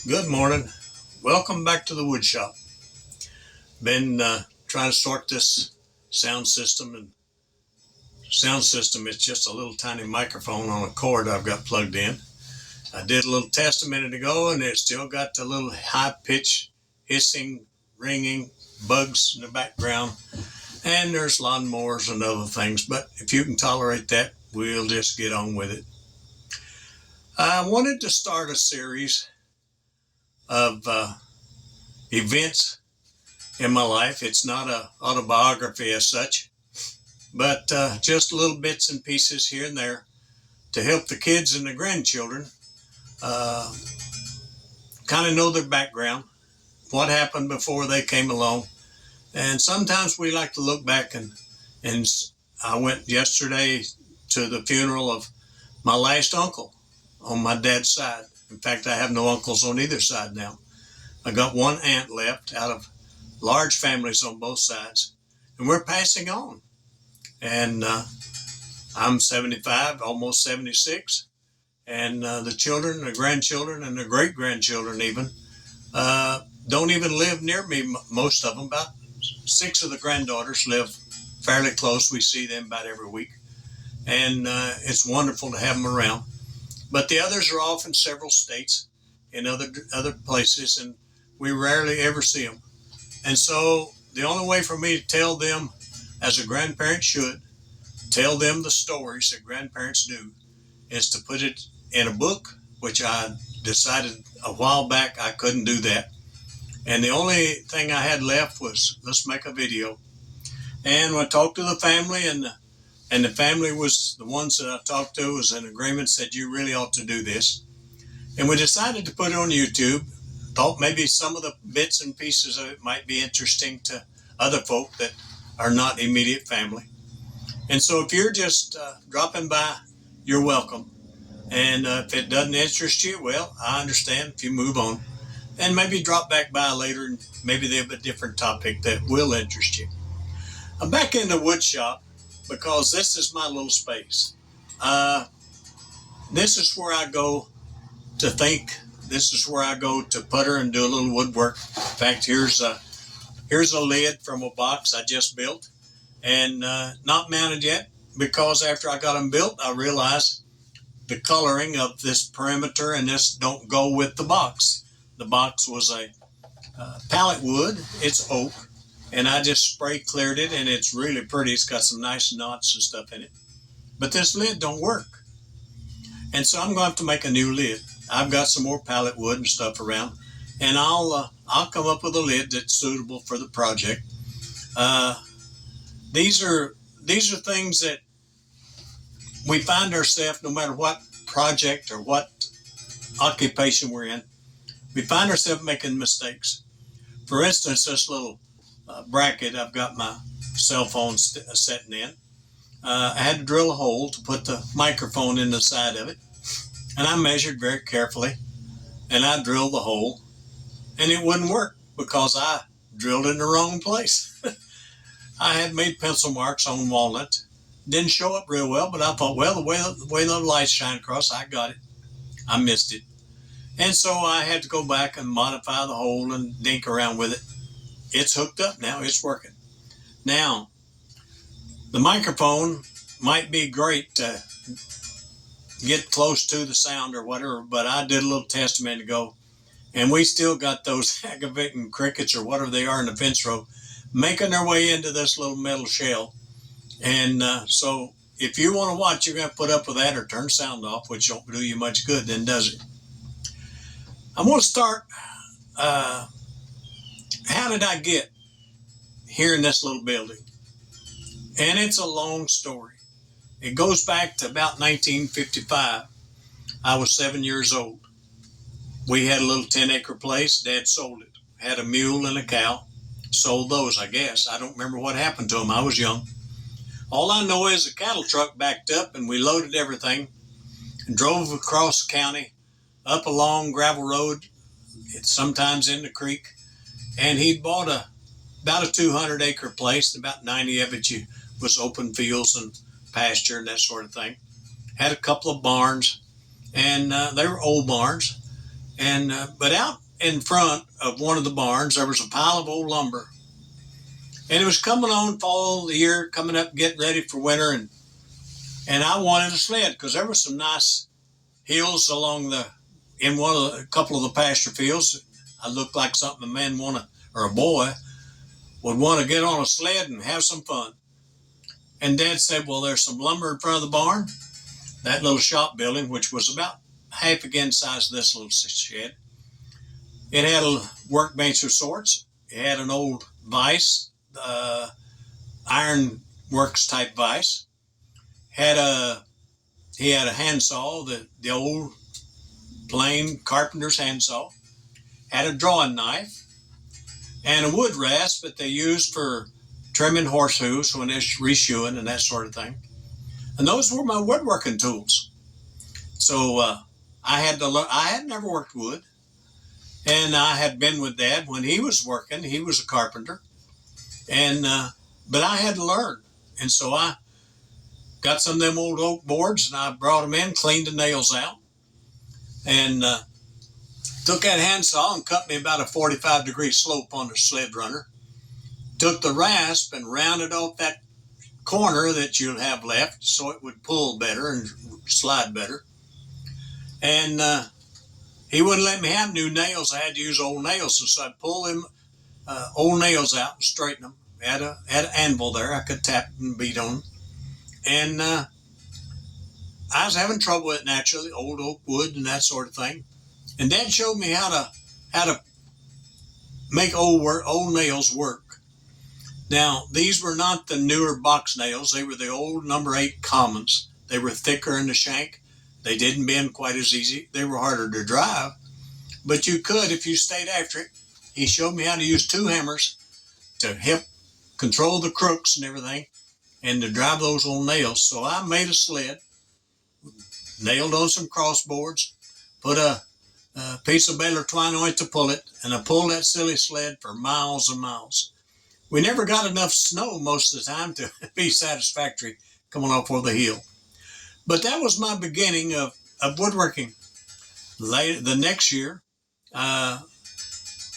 Good morning. Welcome back to the wood shop. Been trying to sort this sound system and sound system. It's just a little tiny microphone on a cord I've got plugged in. I did a little test a minute ago and it still got the little high pitch hissing, ringing, bugs in the background. And there's lawnmowers and other things. But if you can tolerate that, we'll just get on with it. I wanted to start a series of events in my life. It's not an autobiography as such, but just little bits and pieces here and there to help the kids and the grandchildren kind of know their background, what happened before they came along. And sometimes we like to look back and I went yesterday to the funeral of my last uncle on my dad's side. In fact, I have no uncles on either side now. I got one aunt left out of large families on both sides, and we're passing on. And I'm 75, almost 76, and the children, the grandchildren, and the great-grandchildren even don't even live near me, most of them. About 6 of the granddaughters live fairly close. We see them about every week, and it's wonderful to have them around. But the others are off in several states, in other places, and we rarely ever see them. And so the only way for me to tell them, as a grandparent should, tell them the stories that grandparents do, is to put it in a book, which I decided a while back I couldn't do that. And the only thing I had left was, let's make a video. And when I talked to the family, and the family was, the ones that I talked to was in agreement, said, you really ought to do this. And we decided to put it on YouTube. Thought maybe some of the bits and pieces of it might be interesting to other folk that are not immediate family. And so if you're just dropping by, you're welcome. And if it doesn't interest you, well, I understand if you move on. And maybe drop back by later and maybe they have a different topic that will interest you. I'm back in the wood shop because this is my little space. This is where I go to think. This is where I go to putter and do a little woodwork. In fact, here's a lid from a box I just built and not mounted yet, because after I got them built, I realized the coloring of this perimeter and this don't go with the box. The box was a pallet wood. It's oak, and I just spray cleared it, and it's really pretty. It's got some nice knots and stuff in it. But this lid don't work. And so I'm going to have to make a new lid. I've got some more pallet wood and stuff around, and I'll come up with a lid that's suitable for the project. These are things that we find ourselves, no matter what project or what occupation we're in, we find ourselves making mistakes. For instance, this little bracket I've got my cell phone setting in. I had to drill a hole to put the microphone in the side of it. And I measured very carefully, and I drilled the hole, and it wouldn't work because I drilled in the wrong place. I had made pencil marks on walnut. Didn't show up real well, but I thought, well, the way the lights shine across, I got it. I missed it. And so I had to go back and modify the hole and dink around with it. It's hooked up now. It's working. Now, the microphone might be great to get close to the sound or whatever, but I did a little test a minute ago, and we still got those aggravating crickets or whatever they are in the fence row making their way into this little metal shell. And so if you want to watch, you're going to put up with that or turn sound off, which don't do you much good then, does it? I'm going to start, how did I get here in this little building? And it's a long story. It goes back to about 1955. I was 7 years old. We had a little 10-acre place. Dad sold it. Had a mule and a cow. Sold those, I guess. I don't remember what happened to them. I was young. All I know is a cattle truck backed up and we loaded everything and drove across the county, up a long gravel road, sometimes in the creek. And he'd bought about a 200-acre place. About 90 of it was open fields and pasture and that sort of thing. Had a couple of barns, and they were old barns. And but out in front of one of the barns, there was a pile of old lumber. And it was coming on fall of the year, coming up, getting ready for winter. And I wanted a sled because there were some nice hills along in a couple of the pasture fields. I looked like something a man or a boy would want to get on a sled and have some fun. And Dad said, well, there's some lumber in front of the barn. That little shop building, which was about half again size of this little shed. It had a workbench of sorts. It had an old vise, iron works type vise. He had a handsaw, the old plain carpenter's handsaw. Had a drawing knife and a wood rasp that they used for trimming horse hooves when they're reshoeing and that sort of thing. And those were my woodworking tools. So I had to learn. I had never worked wood. And I had been with Dad when he was working. He was a carpenter. And but I had to learn. And so I got some of them old oak boards and I brought them in, cleaned the nails out, and took that handsaw and cut me about a 45-degree slope on the sled runner. Took the rasp and rounded off that corner that you'll have left so it would pull better and slide better. And he wouldn't let me have new nails. I had to use old nails. And so I'd pull them old nails out and straighten them. Had an anvil there. I could tap and beat on them. And I was having trouble with it naturally, old oak wood and that sort of thing. And Dad showed me how to make old nails work. Now, these were not the newer box nails. They were the old number 8 commons. They were thicker in the shank. They didn't bend quite as easy. They were harder to drive. But you could if you stayed after it. He showed me how to use 2 hammers to help control the crooks and everything and to drive those old nails. So I made a sled, nailed on some crossboards, put a piece of baler twine on it to pull it, and I pulled that silly sled for miles and miles. We never got enough snow most of the time to be satisfactory coming off of the hill. But that was my beginning of woodworking. Later, the next year,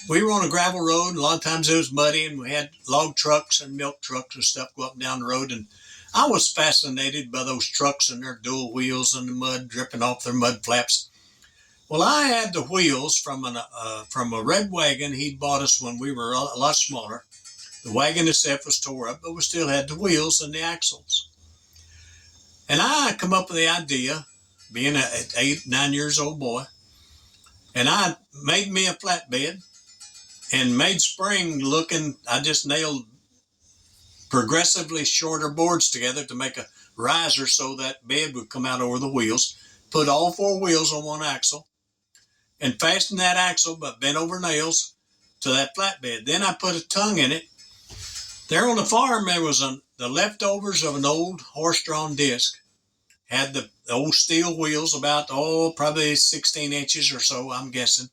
we were on a gravel road, and a lot of times it was muddy, and we had log trucks and milk trucks and stuff go up and down the road. And I was fascinated by those trucks and their dual wheels and the mud dripping off their mud flaps. Well, I had the wheels from a red wagon he'd bought us when we were a lot smaller. The wagon itself was tore up, but we still had the wheels and the axles. And I come up with the idea, being an 8, 9 years old boy, and I made me a flatbed and made spring looking. I just nailed progressively shorter boards together to make a riser so that bed would come out over the wheels. Put all 4 wheels on one axle and fastened that axle but bent over nails to that flatbed. Then I put a tongue in it. There on the farm, there was the leftovers of an old horse-drawn disc. Had the old steel wheels about, probably 16 inches or so, I'm guessing.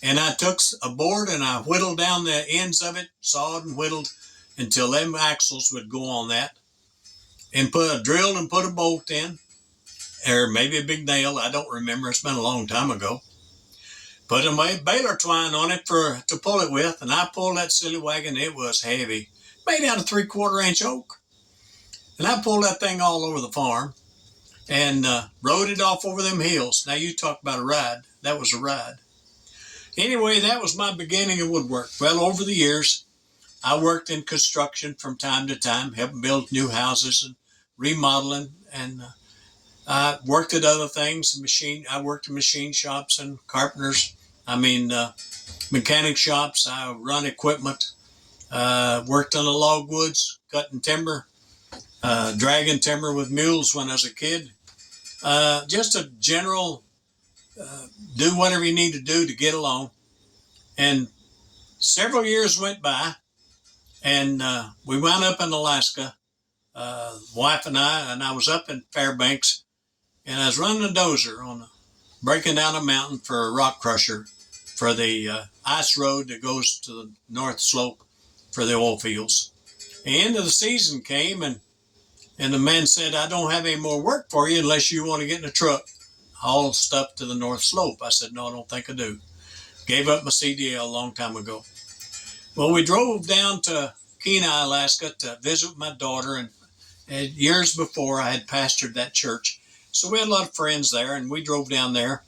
And I took a board and I whittled down the ends of it, sawed and whittled until them axles would go on that. And drilled and put a bolt in, or maybe a big nail, I don't remember, it's been a long time ago. Put a baler twine on it to pull it with, and I pulled that silly wagon. It was heavy, made out of 3/4 inch oak. And I pulled that thing all over the farm and rode it off over them hills. Now you talk about a ride. That was a ride. Anyway, that was my beginning of woodwork. Well, over the years, I worked in construction from time to time, helping build new houses and remodeling, and I worked at other things. I worked in machine shops and mechanic shops. I run equipment. Worked on the logwoods, cutting timber, dragging timber with mules when I was a kid. Just a general do whatever you need to do to get along. And several years went by, and we wound up in Alaska, wife and I was up in Fairbanks, and I was running a dozer breaking down a mountain for a rock crusher for the ice road that goes to the north slope for the oil fields. The end of the season came, and the man said, I don't have any more work for you unless you want to get in a truck. haul stuff to the North Slope. I said, no, I don't think I do. Gave up my CDL a long time ago. Well, we drove down to Kenai, Alaska to visit my daughter, and years before I had pastored that church. So we had a lot of friends there, and we drove down there.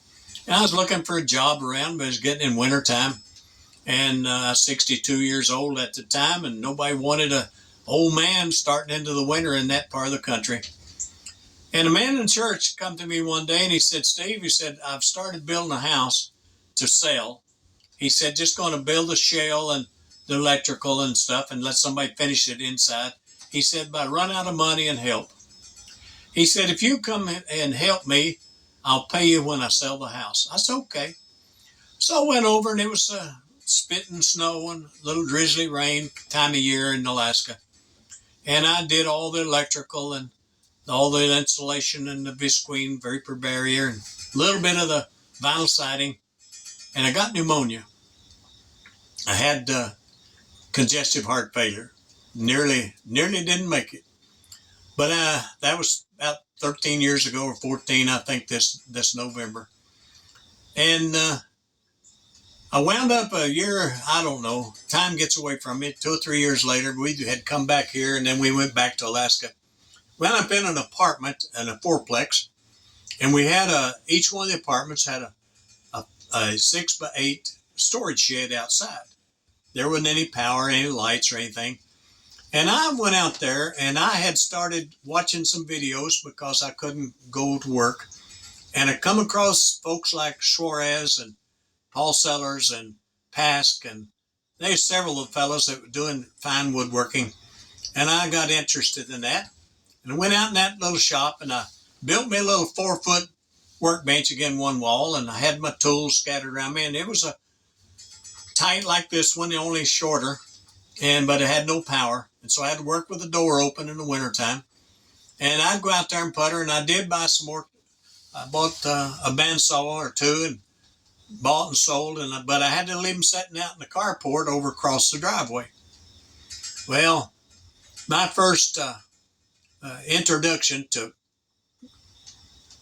And I was looking for a job around, but it was getting in wintertime. And 62 years old at the time, and nobody wanted a old man starting into the winter in that part of the country. And a man in church come to me one day, and he said, Steve, he said, I've started building a house to sell. He said, just going to build a shell and the electrical and stuff and let somebody finish it inside. He said, but I run out of money and help. He said, if you come and help me, I'll pay you when I sell the house. I said, okay. So I went over, and it was spitting snow and a little drizzly rain time of year in Alaska. And I did all the electrical and all the insulation and the visqueen vapor barrier and a little bit of the vinyl siding. And I got pneumonia. I had congestive heart failure. Nearly didn't make it. But that was about 13 years ago, or 14, I think, this November. And I wound up a year, I don't know, time gets away from me. 2 or 3 years later, we had come back here, and then we went back to Alaska. Wound up in an apartment, in a fourplex, and we had each one of the apartments had a 6x8 storage shed outside. There wasn't any power, any lights or anything. And I went out there, and I had started watching some videos because I couldn't go to work. And I come across folks like Suarez and Paul Sellers and Pask, and there's several of the fellows that were doing fine woodworking. And I got interested in that. And I went out in that little shop, and I built me a little 4-foot workbench against one wall, and I had my tools scattered around me. And it was a tight like this one, only shorter, but it had no power. And so I had to work with the door open in the wintertime. And I'd go out there and putter, and I did buy some more. I bought a bandsaw or two and bought and sold, but I had to leave them sitting out in the carport over across the driveway. Well, my first introduction to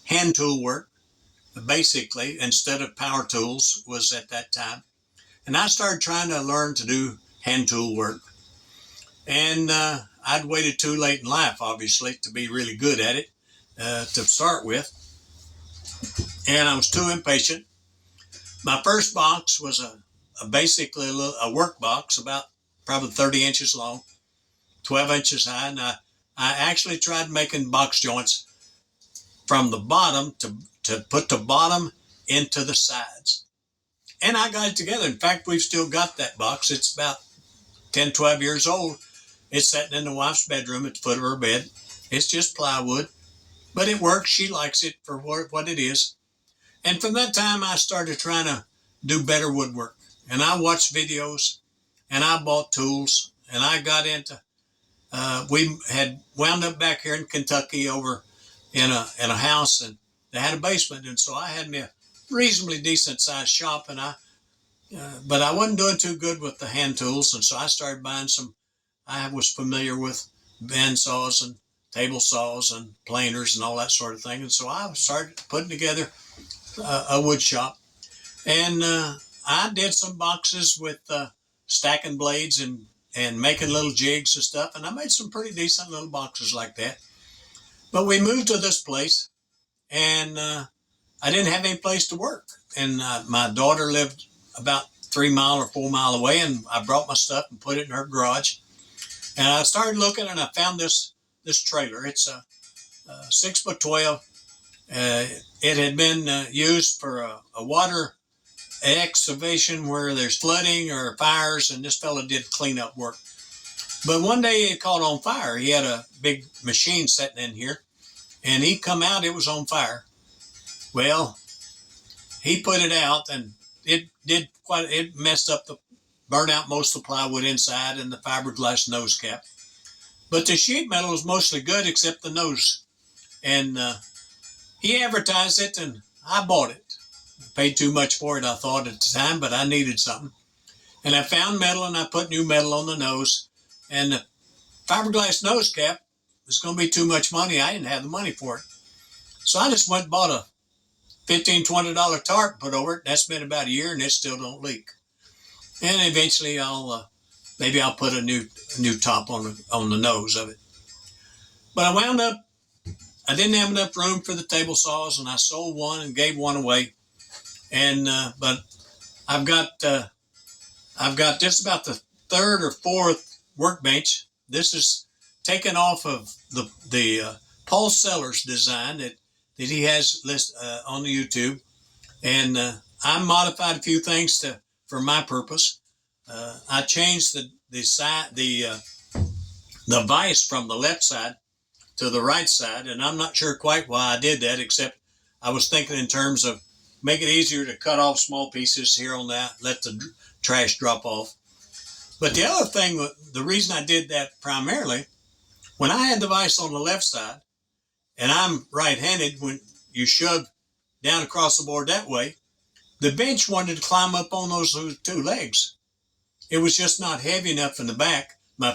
hand tool work, basically, instead of power tools, was at that time. And I started trying to learn to do hand tool work. And I'd waited too late in life, obviously, to be really good at it to start with. And I was too impatient. My first box was basically a work box, about probably 30 inches long, 12 inches high. And I actually tried making box joints from the bottom to put the bottom into the sides. And I got it together. In fact, we've still got that box. It's about 10, 12 years old. It's sitting in the wife's bedroom at the foot of her bed. It's just plywood, but it works. She likes it for what it is. And from that time, I started trying to do better woodwork. And I watched videos, and I bought tools, and I got into, we had wound up back here in Kentucky over in a house, and they had a basement. And so I had me a reasonably decent sized shop, and but I wasn't doing too good with the hand tools. And so I started buying some. I was familiar with band saws and table saws and planers and all that sort of thing. And so I started putting together a wood shop. And I did some boxes with stacking blades and making little jigs and stuff. And I made some pretty decent little boxes like that. But we moved to this place, and I didn't have any place to work. And my daughter lived about 3 mile or 4 mile away, and I brought my stuff and put it in her garage. And I started looking, and I found this trailer. It's a 6x12. It had been used for a water excavation where there's flooding or fires, and this fella did cleanup work. But one day it caught on fire. He had a big machine sitting in here, and he come out, it was on fire. Well, he put it out, and it messed up burned out most of the plywood inside and the fiberglass nose cap. But the sheet metal was mostly good except the nose. And he advertised it, and I bought it. I paid too much for it, I thought, at the time, but I needed something. And I found metal, and I put new metal on the nose. And the fiberglass nose cap was going to be too much money. I didn't have the money for it. So I just went and bought a $15, $20 tarp put over it. That's been about a year and it still don't leak. And eventually maybe I'll put a new top on the nose of it. But I wound up, I didn't have enough room for the table saws, and I sold one and gave one away. And but I've got just about the third or fourth workbench. This is taken off of the Paul Sellers design that he has list on the YouTube, and I modified a few things for my purpose. I changed the vise from the left side to the right side, and I'm not sure quite why I did that, except I was thinking in terms of make it easier to cut off small pieces here on that, let the trash drop off. But the other thing, the reason I did that primarily, when I had the vise on the left side, and I'm right-handed, when you shove down across the board that way, the bench wanted to climb up on those two legs. It was just not heavy enough in the back. My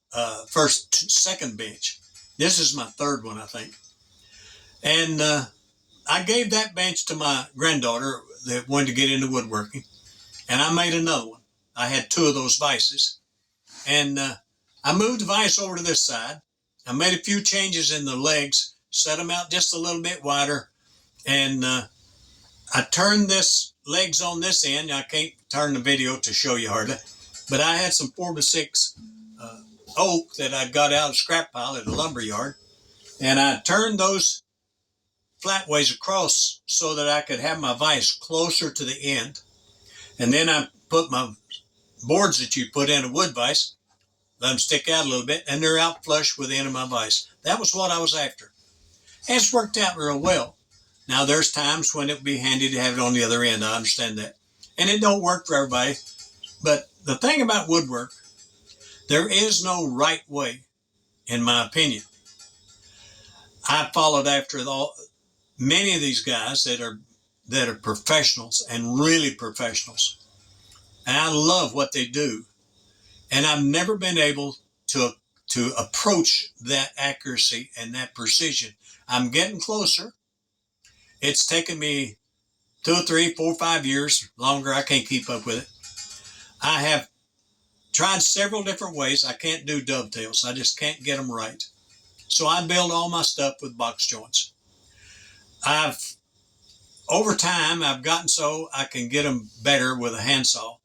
second bench. This is my third one, I think. And I gave that bench to my granddaughter that wanted to get into woodworking, and I made another one. I had two of those vices, and I moved the vise over to this side. I made a few changes in the legs, set them out just a little bit wider, and I turned this legs on this end. I can't turn the video to show you hardly, but I had some 4x6 oak that I got out of the scrap pile at a lumber yard, and I turned those flatways across so that I could have my vise closer to the end. And then I put my boards that you put in a wood vise, let them stick out a little bit, and they're out flush with the end of my vise. That was what I was after. And it's worked out real well. Now, there's times when it would be handy to have it on the other end. I understand that. And it don't work for everybody. But the thing about woodwork, there is no right way, in my opinion. I followed after many of these guys that are professionals and really professionals. And I love what they do. And I've never been able to approach that accuracy and that precision. I'm getting closer. It's taken me 2 or 3, 4, 5 years longer. I can't keep up with it. I have tried several different ways. I can't do dovetails. I just can't get them right. So I build all my stuff with box joints. Over time, I've gotten so I can get them better with a handsaw.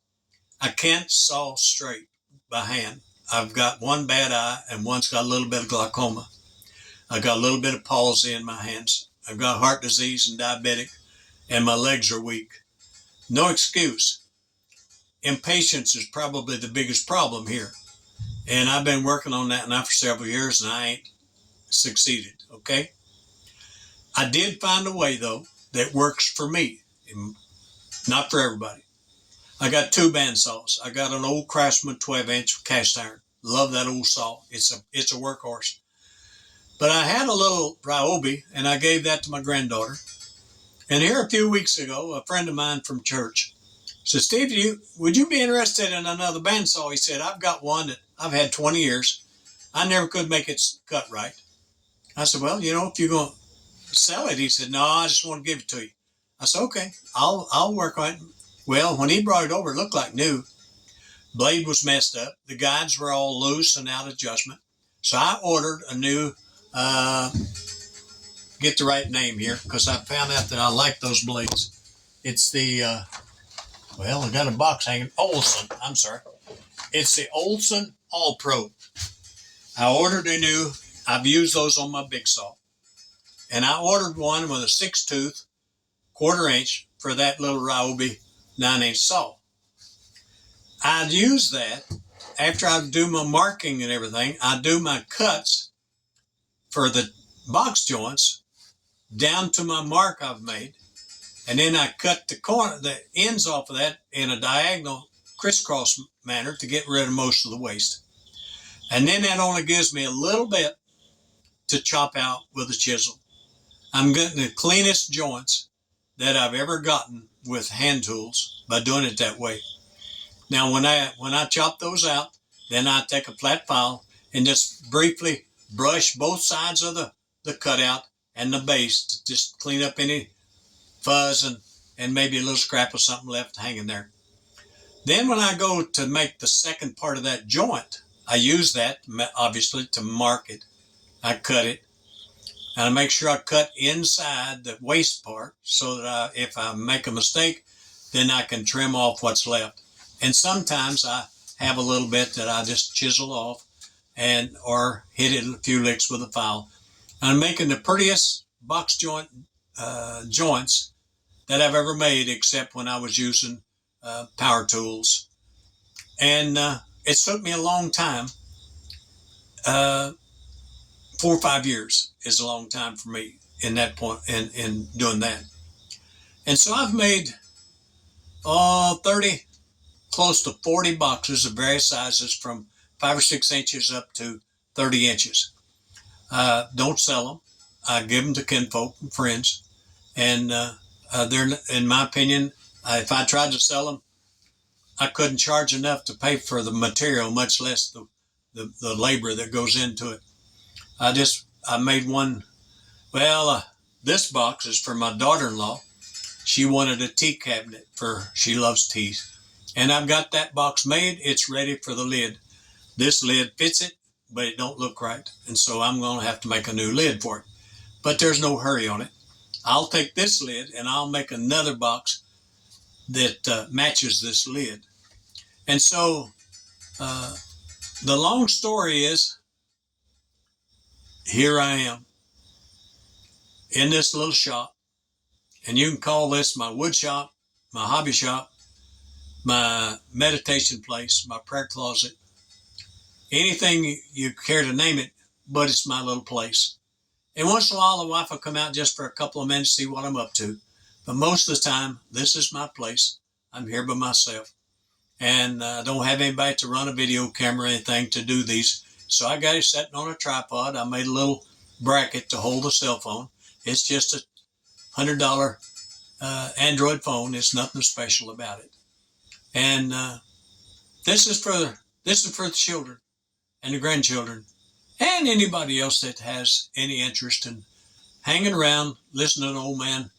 I can't saw straight by hand. I've got one bad eye and one's got a little bit of glaucoma. I've got a little bit of palsy in my hands. I've got heart disease and diabetic, and my legs are weak. No excuse. Impatience is probably the biggest problem here. And I've been working on that now for several years, and I ain't succeeded, okay? I did find a way, though, that works for me, not for everybody. I got 2 bandsaws. I got an old Craftsman 12-inch cast iron. Love that old saw. It's a workhorse. But I had a little Ryobi, and I gave that to my granddaughter. And here a few weeks ago, a friend of mine from church said, "Steve, would you be interested in another bandsaw?" He said, "I've got one that I've had 20 years. I never could make it cut right." I said, "Well, if you're going to sell it," he said, "No, I just want to give it to you." I said, "Okay, I'll work on it." Well, when he brought it over, it looked like new. Blade was messed up. The guides were all loose and out of adjustment. So I ordered a new, get the right name here, because I found out that I like those blades. It's the, I got a box hanging. Olson, I'm sorry. It's the Olson All Pro. I ordered a new, I've used those on my big saw. And I ordered one with a 6-tooth, 1/4 inch for that little Ryobi 9-inch saw. I'd use that after I do my marking and everything. I do my cuts for the box joints down to my mark I've made, and then I cut the ends off of that in a diagonal crisscross manner to get rid of most of the waste. And then that only gives me a little bit to chop out with a chisel. I'm getting the cleanest joints that I've ever gotten with hand tools by doing it that way. Now, when I chop those out, then I take a flat file and just briefly brush both sides of the cutout and the base to just clean up any fuzz and maybe a little scrap of something left hanging there. Then when I go to make the second part of that joint, I use that obviously to mark it. I cut it, and I make sure I cut inside the waste part so that if I make a mistake, then I can trim off what's left. And sometimes I have a little bit that I just chisel off or hit it a few licks with a file. I'm making the prettiest box joints that I've ever made, except when I was using power tools. And it took me a long time. 4 or 5 years is a long time for me in that point in doing that. And so I've made 30, close to 40 boxes of various sizes from 5 or 6 inches up to 30 inches. Don't sell them. I give them to kinfolk and friends. And they're, in my opinion, if I tried to sell them, I couldn't charge enough to pay for the material, much less the labor that goes into it. I made one. Well, this box is for my daughter-in-law. She wanted a tea cabinet she loves teas. And I've got that box made. It's ready for the lid. This lid fits it, but it don't look right. And so I'm going to have to make a new lid for it. But there's no hurry on it. I'll take this lid and I'll make another box that matches this lid. And so the long story is, here I am in this little shop. And you can call this my wood shop, my hobby shop, my meditation place, my prayer closet, anything you care to name it, but it's my little place. And once in a while, the wife will come out just for a couple of minutes to see what I'm up to. But most of the time, this is my place. I'm here by myself. And I don't have anybody to run a video camera or anything to do these. So I got it sitting on a tripod. I made a little bracket to hold the cell phone. It's just a $100 Android phone. It's nothing special about it. And this is for the children and the grandchildren and anybody else that has any interest in hanging around, listening to an old man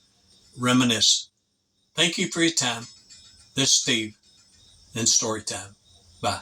reminisce. Thank you for your time. This is Steve in Story Time. Bye.